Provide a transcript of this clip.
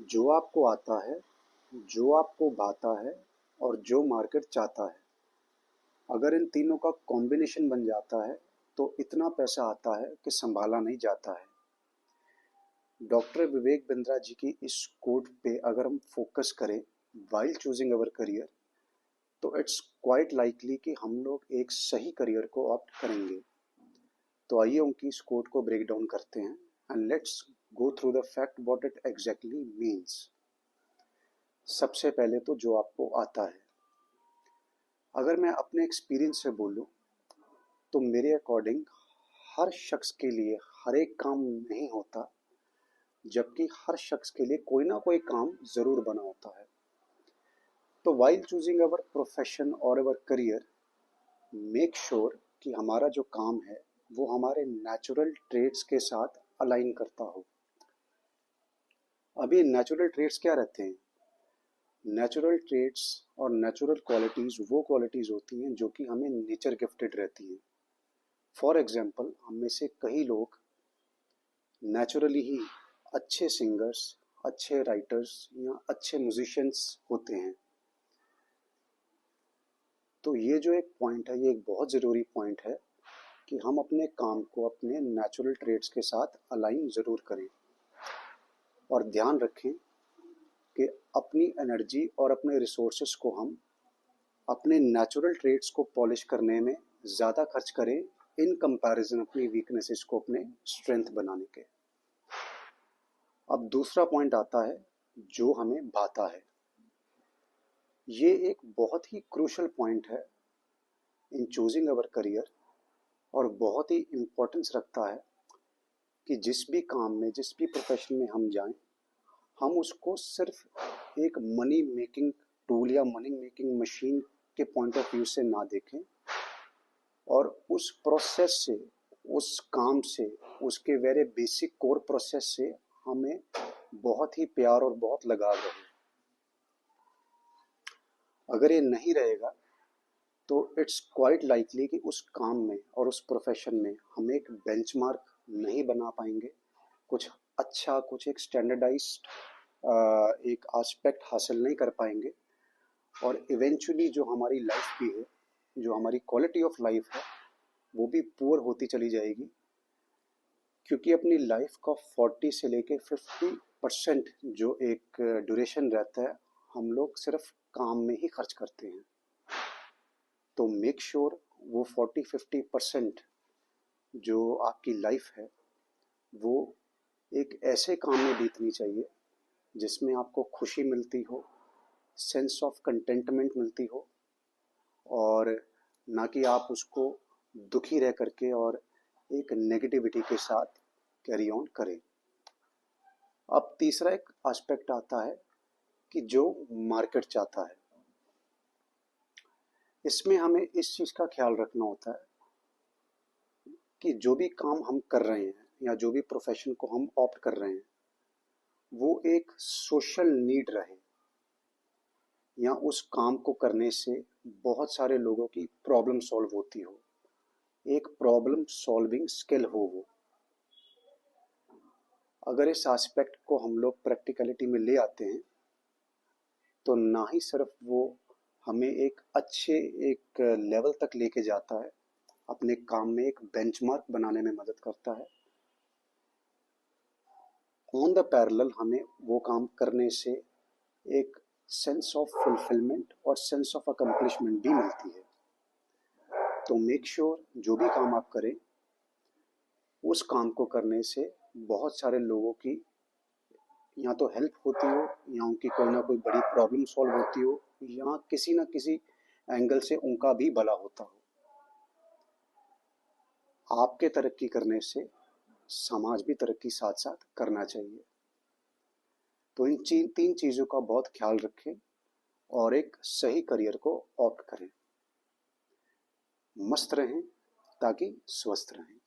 जो आपको आता है, जो आपको भाता है और जो मार्केट चाहता है, अगर इन तीनों का कॉम्बिनेशन बन जाता है तो इतना पैसा आता है कि संभाला नहीं जाता है। डॉक्टर विवेक बिंद्रा जी की इस कोट पे अगर हम फोकस करें वाइल चूजिंग अवर करियर, तो इट्स क्वाइट लाइकली कि हम लोग एक सही करियर को ऑप्ट करेंगे। तो आइए उनकी इस कोट को ब्रेक डाउन करते हैं and let's go through the fact what it exactly means. सबसे पहले तो जो आपको आता है, अगर मैं अपने एक्सपीरियंस से बोलूं तो मेरे अकॉर्डिंग हर शख्स के लिए हर एक काम नहीं होता, जबकि हर शख्स के लिए कोई ना कोई काम जरूर बना होता है। तो वाइल चूजिंग अवर प्रोफेशन और अवर करियर, मेक श्योर कि हमारा जो काम है वो हमारे नेचुरल ट्रेड्स के साथ अलाइन करता हो। अभी नेचुरल ट्रेड्स क्या रहते हैं? नेचुरल ट्रेड्स और नेचुरल क्वालिटीज़ वो क्वालिटीज़ होती हैं जो कि हमें नेचर गिफ्टेड रहती हैं। फॉर एग्जांपल, हम में से कई लोग नेचुरली ही अच्छे सिंगर्स, अच्छे राइटर्स या अच्छे म्यूजिशियंस होते हैं। तो ये जो एक पॉइंट है, ये एक बहुत ज़रूरी पॉइंट है कि हम अपने काम को अपने नेचुरल ट्रेड्स के साथ अलाइन ज़रूर करें और ध्यान रखें कि अपनी एनर्जी और अपने रिसोर्सेस को हम अपने नेचुरल ट्रेड्स को पॉलिश करने में ज़्यादा खर्च करें इन कंपैरिजन अपनी वीकनेसेस को अपने स्ट्रेंथ बनाने के। अब दूसरा पॉइंट आता है जो हमें भाता है। ये एक बहुत ही क्रूशल पॉइंट है इन चूजिंग अवर करियर और बहुत ही इम्पोर्टेंस रखता है कि जिस भी काम में, जिस भी प्रोफेशन में हम जाएं, हम उसको सिर्फ एक मनी मेकिंग टूल या मनी मेकिंग मशीन के पॉइंट ऑफ व्यू से ना देखें और उस प्रोसेस से, उस काम से, उसके वेरी बेसिक कोर प्रोसेस से हमें बहुत ही प्यार और बहुत लगाव रहे। अगर ये नहीं रहेगा तो इट्स क्वाइट लाइकली कि उस काम में और उस प्रोफेशन में हम एक बेंचमार्क नहीं बना पाएंगे, कुछ अच्छा, कुछ एक स्टैंडर्डाइज्ड एक एस्पेक्ट हासिल नहीं कर पाएंगे और इवेंचुअली जो हमारी लाइफ भी है, जो हमारी क्वालिटी ऑफ लाइफ है, वो भी पुअर होती चली जाएगी। क्योंकि अपनी लाइफ का 40 से लेके 50% जो एक ड्यूरेशन रहता है, हम लोग सिर्फ काम में ही खर्च करते हैं। तो मेक श्योर वो 40-50% जो आपकी लाइफ है वो एक ऐसे काम में बीतनी चाहिए जिसमें आपको खुशी मिलती हो, सेंस ऑफ कंटेंटमेंट मिलती हो, और ना कि आप उसको दुखी रह करके और एक नेगेटिविटी के साथ कैरी ऑन करें। अब तीसरा एक एस्पेक्ट आता है कि जो मार्केट चाहता है, इसमें हमें इस चीज़ का ख्याल रखना होता है कि जो भी काम हम कर रहे हैं या जो भी प्रोफेशन को हम ऑप्ट कर रहे हैं वो एक सोशल नीड रहे या उस काम को करने से बहुत सारे लोगों की प्रॉब्लम सॉल्व होती हो, एक प्रॉब्लम सॉल्विंग स्किल हो वो। अगर इस एस्पेक्ट को हम लोग प्रैक्टिकलिटी में ले आते हैं तो ना ही सिर्फ वो हमें एक अच्छे एक लेवल तक लेके जाता है, अपने काम में एक बेंचमार्क बनाने में मदद करता है, ऑन द पैरेलल हमें वो काम करने से एक सेंस ऑफ फुलफिलमेंट और सेंस ऑफ अकम्पलिशमेंट भी मिलती है। तो मेक श्योर जो भी काम आप करें, उस काम को करने से बहुत सारे लोगों की या तो हेल्प होती हो, या उनकी कोई ना कोई बड़ी प्रॉब्लम सॉल्व होती हो, या किसी ना किसी एंगल से उनका भी भला होता हो। आपके तरक्की करने से समाज भी तरक्की साथ साथ करना चाहिए। तो इन तीन चीज़ों का बहुत ख्याल रखें और एक सही करियर को ऑप्ट करें। मस्त रहें ताकि स्वस्थ रहें।